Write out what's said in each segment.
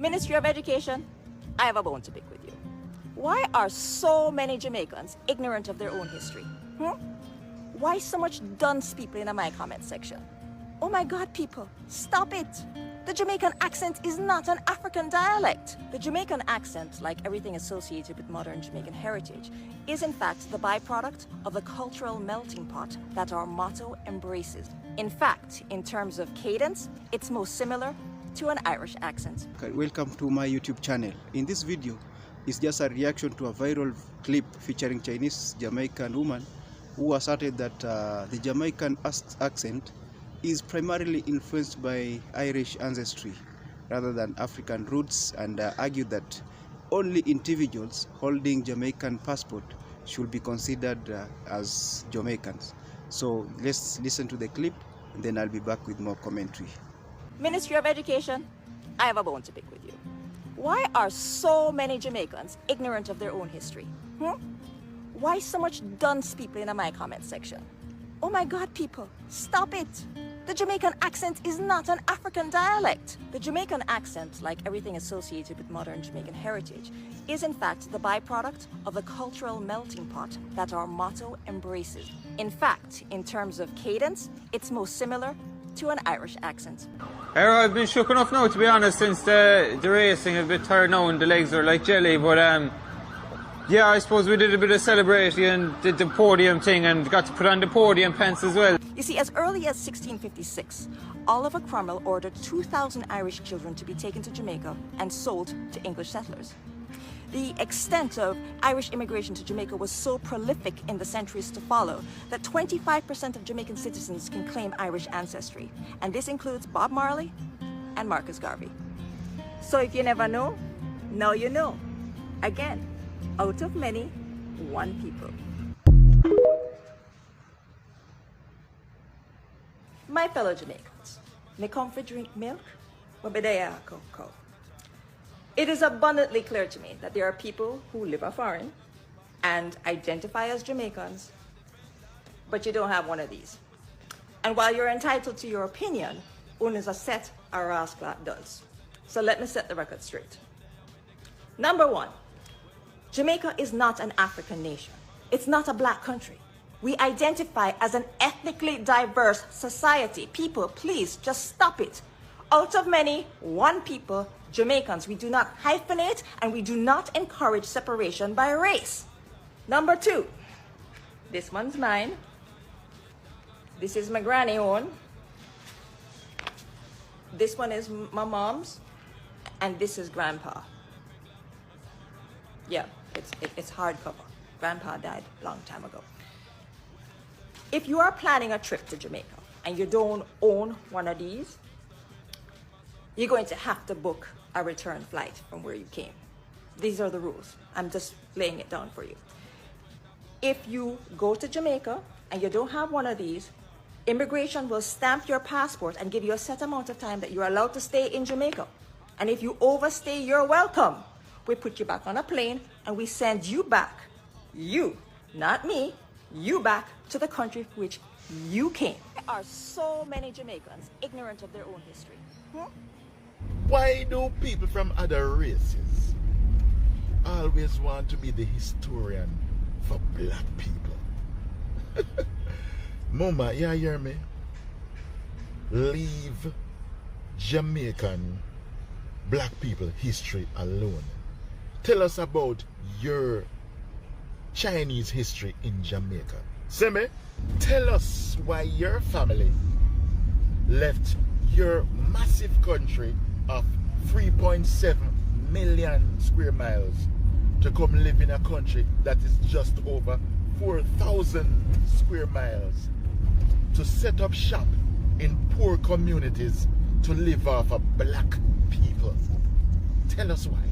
Ministry of Education, I have a bone to pick with you. Why are so many Jamaicans ignorant of their own history? Why so much dunce people in my comment section? Oh my God, people, stop it. The Jamaican accent is not an African dialect. The Jamaican accent, like everything associated with modern Jamaican heritage, is in fact the byproduct of the cultural melting pot that our motto embraces. In fact, in terms of cadence, it's most similar to an Irish accent. Welcome to my YouTube channel. In this video, it's just a reaction to a viral clip featuring Chinese Jamaican woman who asserted that the Jamaican accent is primarily influenced by Irish ancestry rather than African roots, and argued that only individuals holding Jamaican passport should be considered as Jamaicans. So let's listen to the clip and then I'll be back with more commentary. Ministry of Education, I have a bone to pick with you. Why are so many Jamaicans ignorant of their own history? Why so much dunce people in my comment section? Oh my God, people, stop it. The Jamaican accent is not an African dialect. The Jamaican accent, like everything associated with modern Jamaican heritage, is in fact the byproduct of the cultural melting pot that our motto embraces. In fact, in terms of cadence, it's most similar to an Irish accent. I've been shook enough now, to be honest, since the racing. A bit tired now and the legs are like jelly, but yeah, I suppose we did a bit of celebrating and did the podium thing and got to put on the podium pants as well. You see, as early as 1656, Oliver Cromwell ordered 2,000 Irish children to be taken to Jamaica and sold to English settlers. The extent of Irish immigration to Jamaica was so prolific in the centuries to follow that 25% of Jamaican citizens can claim Irish ancestry, and this includes Bob Marley and Marcus Garvey. So if you never know, now you know. Again, out of many, one people. My fellow Jamaicans, me come for drink milk, but be there cocoa. It is abundantly clear to me that there are people who live foreign and identify as Jamaicans, but you don't have one of these. And while you're entitled to your opinion, one is a set a rascal does. So let me set the record straight. Number one, Jamaica is not an African nation. It's not a black country. We identify as an ethnically diverse society. People, please just stop it. Out of many, one people, Jamaicans. We do not hyphenate and we do not encourage separation by race. Number two, this one's mine. This is my granny own. This one is my mom's. And this is grandpa. Yeah, it's hardcover. Grandpa died a long time ago. If you are planning a trip to Jamaica and you don't own one of these, you're going to have to book a return flight from where you came. These are the rules. I'm just laying it down for you. If you go to Jamaica and you don't have one of these, immigration will stamp your passport and give you a set amount of time that you're allowed to stay in Jamaica. And if you overstay your welcome, we put you back on a plane and we send you back, you, not me, you back to the country which you came. There are so many Jamaicans ignorant of their own history. Why do people from other races always want to be the historian for black people? Mama, you hear me? Leave Jamaican black people history alone. Tell us about your Chinese history in Jamaica. See me? Tell us why your family left your massive country of 3.7 million square miles to come live in a country that is just over 4,000 square miles, to set up shop in poor communities to live off of black people. Tell us why.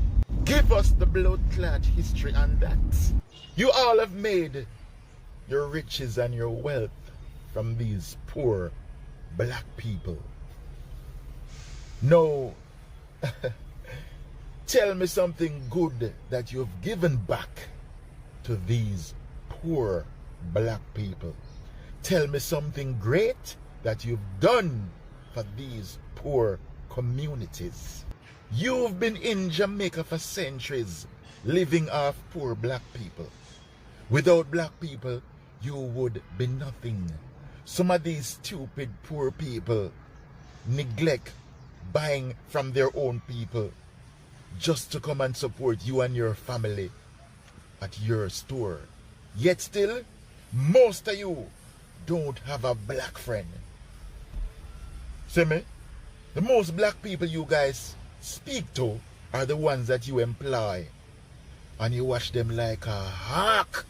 Give us the blood-clad history on that. You all have made your riches and your wealth from these poor black people. No. Tell me something good that you've given back to these poor black people. Tell me something great that you've done for these poor communities. You've been in Jamaica for centuries, living off poor black people. Without black people, you would be nothing. Some of these stupid poor people neglect buying from their own people just to come and support you and your family at your store. Yet still, most of you don't have a black friend. See me? The most black people you guys speak to are the ones that you employ. And you watch them like a hawk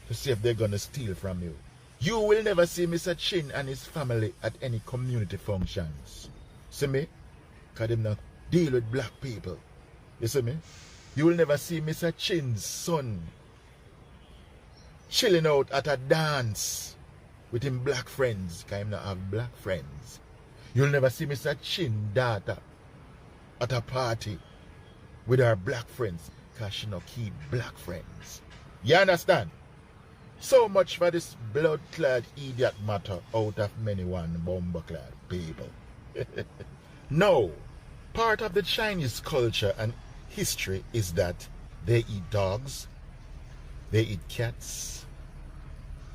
to see if they're gonna steal from you. You will never see Mr. Chin and his family at any community functions. See me? Because them not deal with black people. You see me? You will never see Mr. Chin's son chilling out at a dance with him black friends, because him not have black friends. You'll never see Mr. Chin's daughter at a party with her black friends, because she not keep black friends. You understand? So much for this blood-clad idiot matter out of many one bomber-clad people. No, part of the Chinese culture and history is that they eat dogs, they eat cats,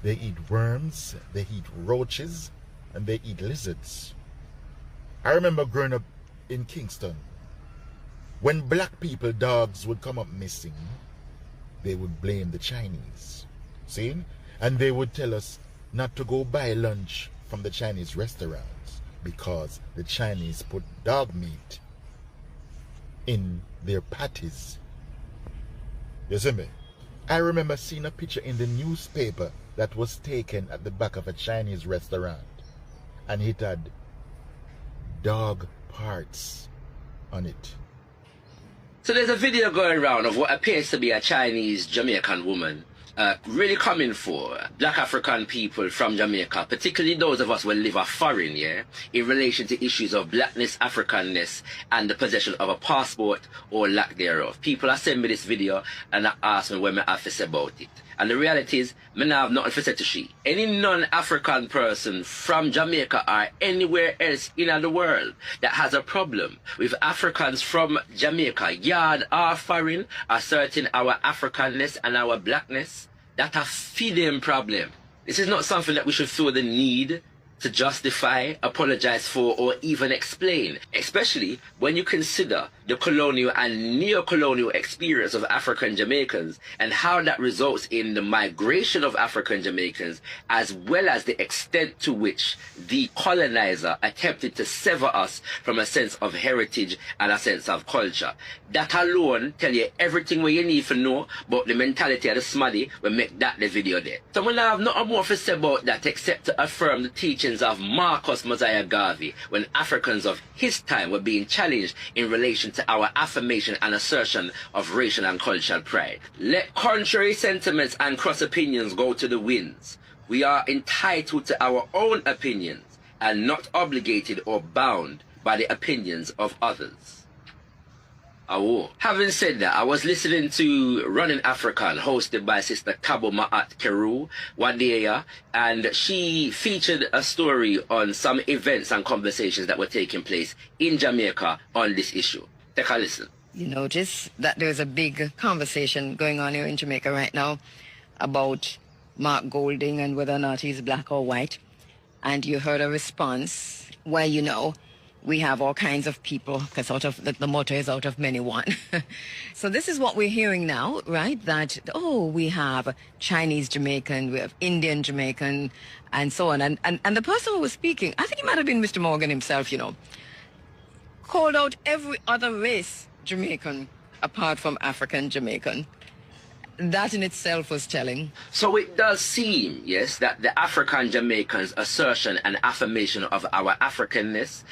they eat worms, they eat roaches, and they eat lizards. I remember growing up in Kingston. When black people dogs would come up missing, they would blame the Chinese. See? And they would tell us not to go buy lunch from the Chinese restaurants because the Chinese put dog meat in their patties. You see me? I remember seeing a picture in the newspaper that was taken at the back of a Chinese restaurant, and it had dog parts on it. So there's a video going around of what appears to be a Chinese Jamaican woman really coming for black African people from Jamaica, particularly those of us who live a foreign, yeah, in relation to issues of blackness, Africanness, and the possession of a passport or lack thereof. People are sending me this video and ask me what I have to say about it. And the reality is, I have nothing to say to she. Any non-African person from Jamaica or anywhere else in the world that has a problem with Africans from Jamaica, yard or foreign, asserting our Africanness and our blackness, that's a feeding problem. This is not something that we should feel the need to justify, apologize for, or even explain, especially when you consider the colonial and neo-colonial experience of African Jamaicans and how that results in the migration of African Jamaicans, as well as the extent to which the colonizer attempted to sever us from a sense of heritage and a sense of culture. That alone tell you everything what you need to know about the mentality of the smaddy will make that the video there. So I have nothing more to say about that except to affirm the teachings of Marcus Mosiah Garvey when Africans of his time were being challenged in relation to our affirmation and assertion of racial and cultural pride. Let contrary sentiments and cross opinions go to the winds. We are entitled to our own opinions and not obligated or bound by the opinions of others. Having said that, I was listening to Running African, hosted by Sister Kabo Ma'at Keru one day, and she featured a story on some events and conversations that were taking place in Jamaica on this issue. Take a listen. You notice that there's a big conversation going on here in Jamaica right now about Mark Golding and whether or not he's black or white. And you heard a response where, you know, we have all kinds of people, because the motto is out of many one. So this is what we're hearing now, right? That, oh, we have Chinese Jamaican, we have Indian Jamaican, and so on. And the person who was speaking, I think it might have been Mr. Morgan himself, you know, called out every other race Jamaican apart from African Jamaican. That in itself was telling. So it does seem, yes, that the African Jamaicans' assertion and affirmation of our Africanness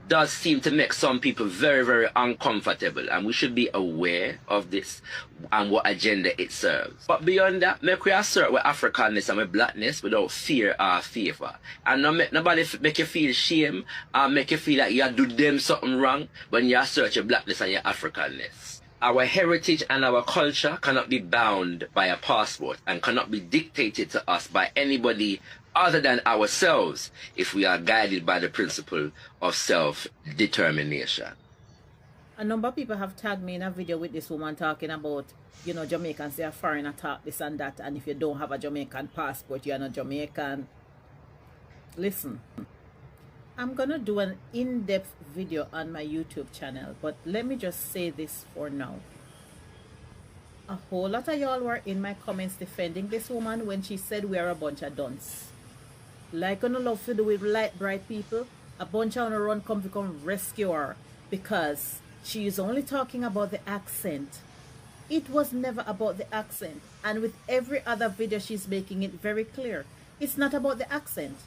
does seem to make some people very, very uncomfortable, and we should be aware of this and what agenda it serves. But beyond that, make we assert with Africanness and with blackness without fear or favor, and not make nobody make you feel shame or make you feel like you do them something wrong when you assert your blackness and your Africanness. Our heritage and our culture cannot be bound by a passport and cannot be dictated to us by anybody other than ourselves if we are guided by the principle of self-determination. A number of people have tagged me in a video with this woman talking about, you know, Jamaicans, they are foreign attack, this and that, and if you don't have a Jamaican passport, you are not Jamaican. Listen, I'm gonna do an in-depth video on my YouTube channel, but let me just say this for now. A whole lot of y'all were in my comments defending this woman when she said we are a bunch of dunce. Like on love to do with light bright people, a bunch of on a run come rescue her because she is only talking about the accent. It was never about the accent, and with every other video she's making it very clear, it's not about the accent.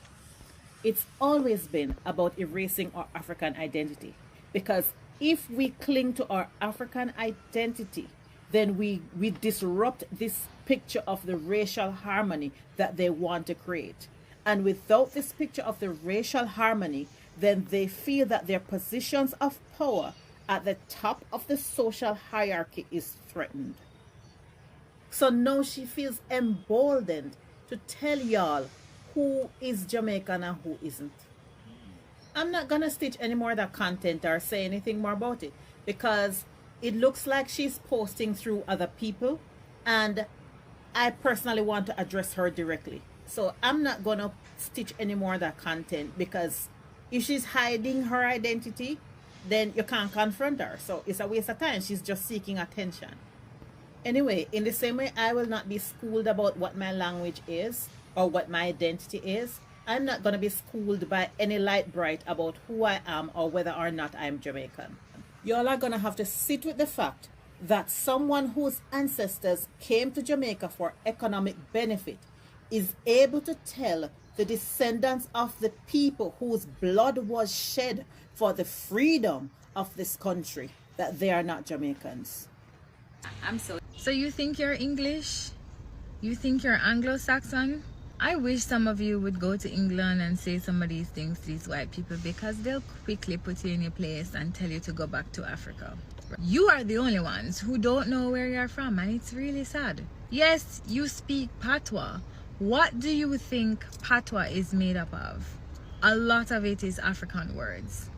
It's always been about erasing our African identity, because if we cling to our African identity, then we disrupt this picture of the racial harmony that they want to create. And without this picture of the racial harmony, then they feel that their positions of power at the top of the social hierarchy is threatened. So now she feels emboldened to tell y'all who is Jamaican and who isn't. I'm not gonna stitch any more of that content or say anything more about it, because it looks like she's posting through other people, and I personally want to address her directly. So I'm not gonna stitch any more of that content, because if she's hiding her identity, then you can't confront her. So it's a waste of time. She's just seeking attention. Anyway, in the same way, I will not be schooled about what my language is or what my identity is. I'm not going to be schooled by any light bright about who I am or whether or not I'm Jamaican. Y'all are going to have to sit with the fact that someone whose ancestors came to Jamaica for economic benefit is able to tell the descendants of the people whose blood was shed for the freedom of this country that they are not Jamaicans. So you think you're English? You think you're Anglo-Saxon? I wish some of you would go to England and say some of these things to these white people, because they'll quickly put you in your place and tell you to go back to Africa. You are the only ones who don't know where you're from, and it's really sad. Yes, you speak Patois. What do you think Patois is made up of? A lot of it is African words.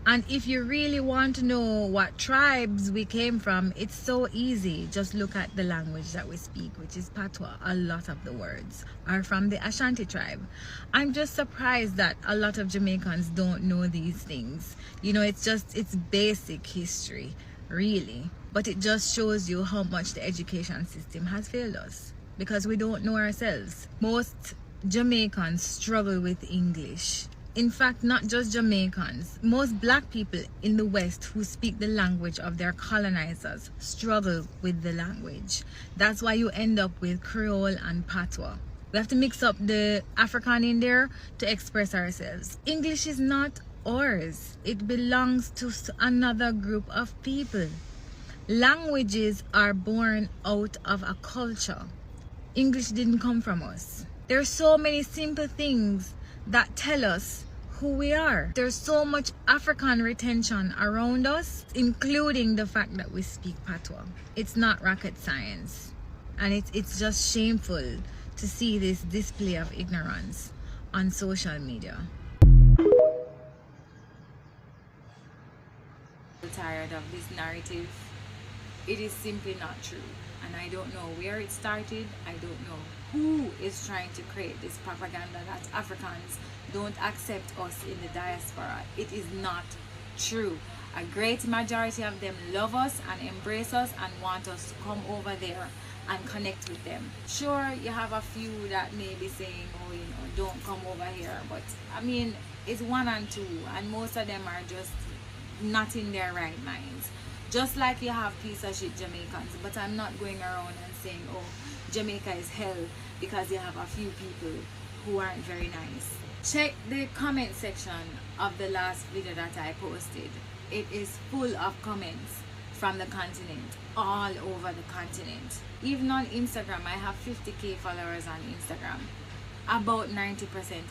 And if you really want to know what tribes we came from, it's so easy. Just look at the language that we speak, which is Patois. A lot of the words are from the Ashanti tribe. I'm just surprised that a lot of Jamaicans don't know these things. You know, it's basic history, really. But it just shows you how much the education system has failed us, because we don't know ourselves. Most Jamaicans struggle with English. In fact, not just Jamaicans. Most black people in the West who speak the language of their colonizers struggle with the language. That's why you end up with Creole and Patois. We have to mix up the African in there to express ourselves. English is not ours. It belongs to another group of people. Languages are born out of a culture. English didn't come from us. There are so many simple things that tell us who we are. There's so much African retention around us, including the fact that we speak Patois. It's not rocket science, and it's just shameful to see this display of ignorance on social media. I'm tired of this narrative. It is simply not true, and I don't know where it started. I don't know who is trying to create this propaganda that Africans don't accept us in the diaspora. It is not true. A great majority of them love us and embrace us and want us to come over there and connect with them. Sure, you have a few that may be saying, oh, you know, don't come over here, but I mean, it's one and two, and most of them are just not in their right minds. Just like you have piece of shit Jamaicans, but I'm not going around and saying, oh, Jamaica is hell because you have a few people who aren't very nice. Check the comment section of the last video that I posted. It is full of comments from the continent, all over the continent. Even on Instagram, I have 50,000 followers on Instagram. About 90%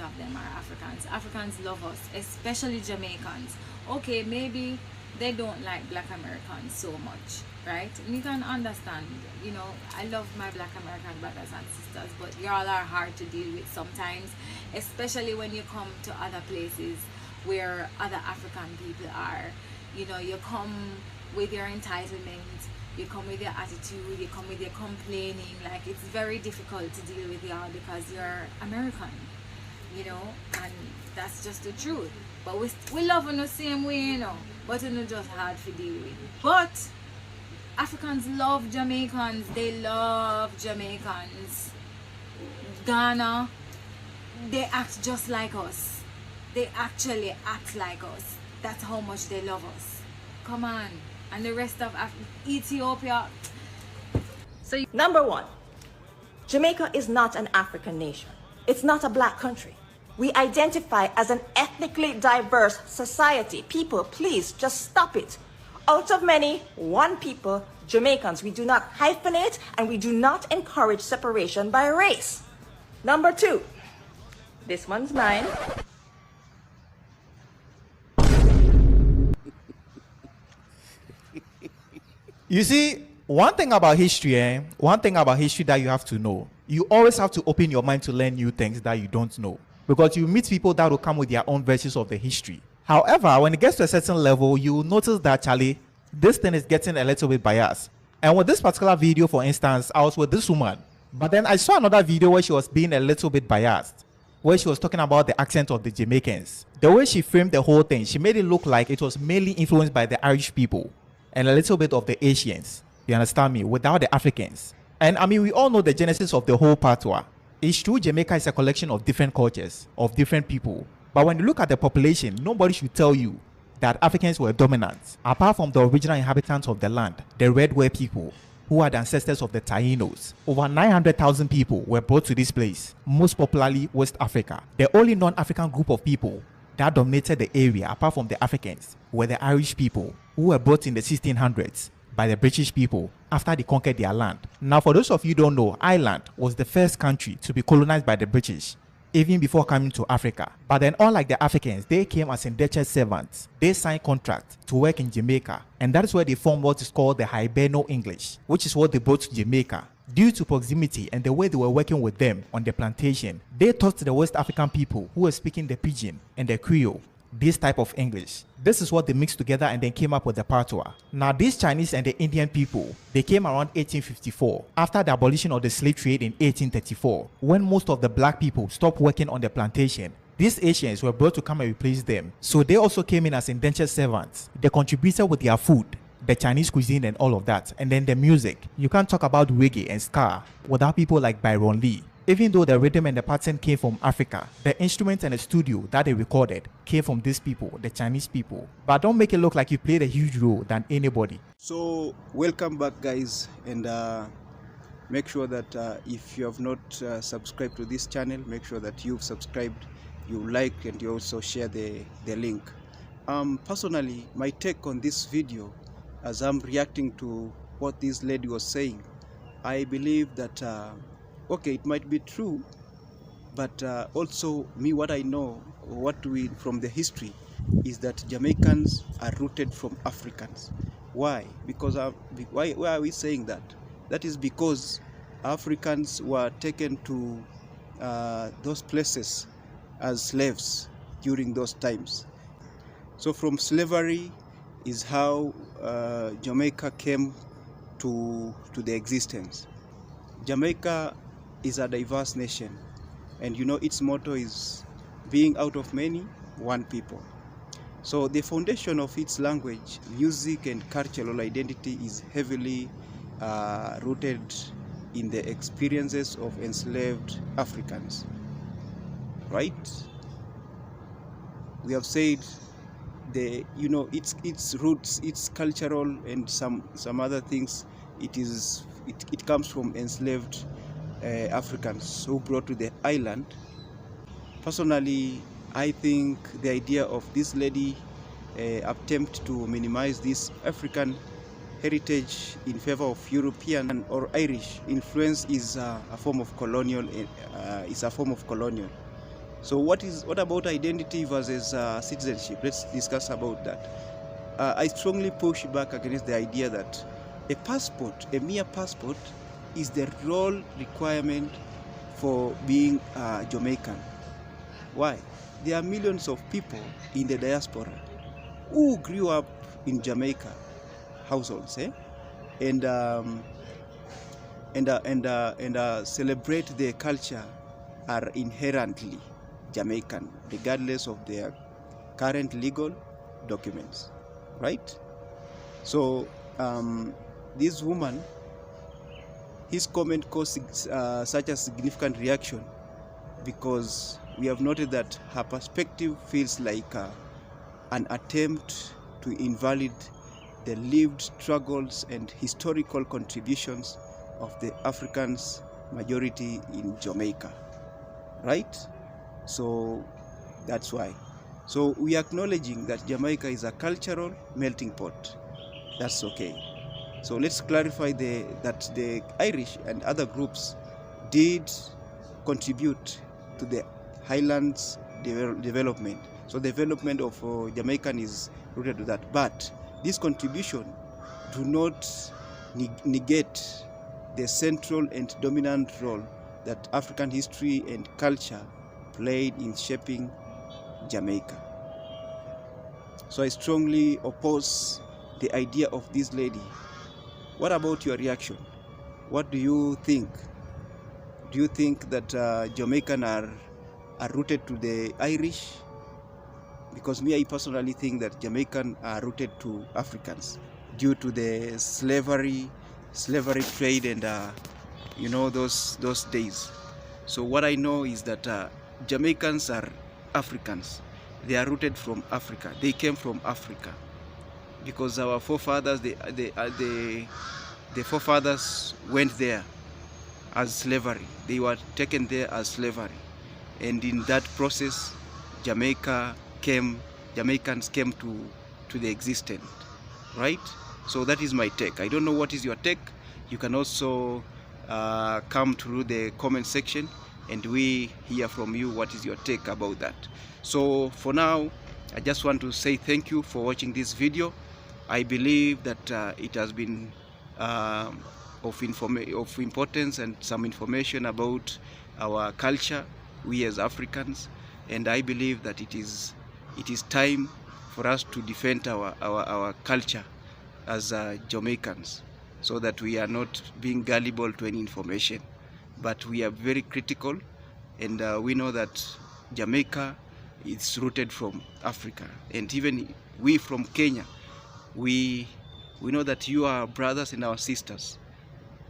of them are Africans. Africans love us, especially Jamaicans. Okay, maybe they don't like Black Americans so much, right? And you can understand, you know, I love my Black American brothers and sisters, but y'all are hard to deal with sometimes, especially when you come to other places where other African people are. You know, you come with your entitlement, you come with your attitude, you come with your complaining. Like, it's very difficult to deal with y'all because you're American, you know, and that's just the truth. But we love in the same way, you know, but it's just hard to deal with. But Africans love Jamaicans, they love Jamaicans. Ghana, they act just like us. They actually act like us. That's how much they love us. Come on. And the rest of Ethiopia. So, number one, Jamaica is not an African nation. It's not a black country. We identify as an ethnically diverse society. People, please just stop it. Out of many, one people, Jamaicans. We do not hyphenate and we do not encourage separation by race. Number two, this one's mine. You see, one thing about history that you have to know, you always have to open your mind to learn new things that you don't know. Because you meet people that will come with their own versions of the history. However, when it gets to a certain level, you will notice that, Charlie, this thing is getting a little bit biased. And with this particular video, for instance, I was with this woman. But then I saw another video where she was being a little bit biased, where she was talking about the accent of the Jamaicans. The way she framed the whole thing, she made it look like it was mainly influenced by the Irish people and a little bit of the Asians, you understand me, without the Africans. And I mean, we all know the genesis of the whole patois. It's true, Jamaica is a collection of different cultures, of different people. But when you look at the population, nobody should tell you that Africans were dominant, apart from the original inhabitants of the land, the Red Ware people, who are the ancestors of the Tainos. Over 900,000 people were brought to this place, most popularly West Africa. The only non-African group of people that dominated the area, apart from the Africans, were the Irish people, who were brought in the 1600s by the British people after they conquered their land. Now, for those of you who don't know, Ireland was the first country to be colonized by the British, even before coming to Africa. But then, unlike the Africans, they came as indentured servants. They signed contracts to work in Jamaica, and that is where they formed what is called the Hiberno English, which is what they brought to Jamaica. Due to proximity and the way they were working with them on the plantation, they taught the West African people who were speaking the Pidgin and the Creole this type of English. This is what they mixed together and then came up with the patois. Now, these Chinese and the Indian people, they came around 1854 after the abolition of the slave trade in 1834, when most of the black people stopped working on the plantation. These Asians were brought to come and replace them, so they also came in as indentured servants. They contributed with their food, the Chinese cuisine and all of that, and then the music. You can't talk about reggae and ska without people like Byron Lee. Even though the rhythm and the pattern came from Africa, the instruments and the studio that they recorded came from these people, the Chinese people. But don't make it look like you played a huge role than anybody. So welcome back, guys, and make sure that if you have not subscribed to this channel, make sure that you've subscribed, you like, and you also share the link. Personally, my take on this video, as I'm reacting to what this lady was saying, I believe that okay, it might be true, but also me, what I know, from the history, is that Jamaicans are rooted from Africans. Why? Because why are we saying that? That is because Africans were taken to those places as slaves during those times. So from slavery is how Jamaica came to the existence. Jamaica is a diverse nation, and you know its motto is being out of many, one people. So the foundation of its language, music, and cultural identity is heavily rooted in the experiences of enslaved Africans, right? We have said its roots, its cultural and some other things. It comes from enslaved Africans who brought to the island. Personally, I think the idea of this lady attempt to minimize this African heritage in favor of European or Irish influence is a form of colonial. So what about identity versus citizenship? Let's discuss about that. I strongly push back against the idea that a mere passport, is the role requirement for being Jamaican. Why? There are millions of people in the diaspora who grew up in Jamaica, households, and celebrate their culture are inherently Jamaican, regardless of their current legal documents, right? So this woman, his comment caused such a significant reaction because we have noted that her perspective feels like an attempt to invalidate the lived struggles and historical contributions of the Africans majority in Jamaica, right? So that's why. So we are acknowledging that Jamaica is a cultural melting pot. That's okay. So let's clarify that the Irish and other groups did contribute to the highlands development. So the development of Jamaican is rooted to that. But this contribution do not negate the central and dominant role that African history and culture played in shaping Jamaica. So I strongly oppose the idea of this lady. What about your reaction? What do you think? Do you think that Jamaican are rooted to the Irish? Because me, I personally think that Jamaican are rooted to Africans due to the slavery trade and you know, those days. So what I know is that Jamaicans are Africans. They are rooted from Africa. They came from Africa because our forefathers, the forefathers went there as slavery. They were taken there as slavery, and in that process, Jamaicans came to the existence, right? So that is my take. I don't know what is your take. You can also come through the comment section and we hear from you what is your take about that. So for now, I just want to say thank you for watching this video. I believe that it has been of importance and some information about our culture, we as Africans, and I believe that it is time for us to defend our culture as Jamaicans, so that we are not being gullible to any information, but we are very critical, and we know that Jamaica is rooted from Africa, and even we from Kenya, we know that you are brothers and our sisters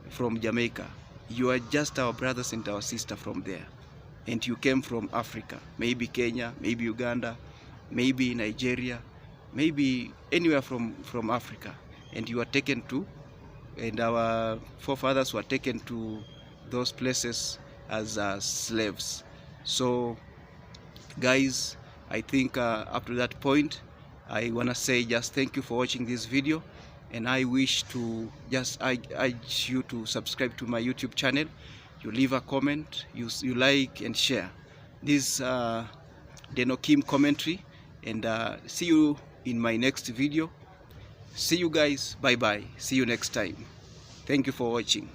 from Jamaica. You are just our brothers and our sisters from there, and you came from Africa, maybe Kenya, maybe Uganda, maybe Nigeria, maybe anywhere from Africa, and you are taken to, and our forefathers were taken to those places as slaves. So guys, I think up to that point, I want to say just thank you for watching this video, and I wish to just urge you to subscribe to my YouTube channel. You leave a comment, you like and share this Deno Kim commentary, and see you in my next video. See you guys, bye bye, see you next time. Thank you for watching.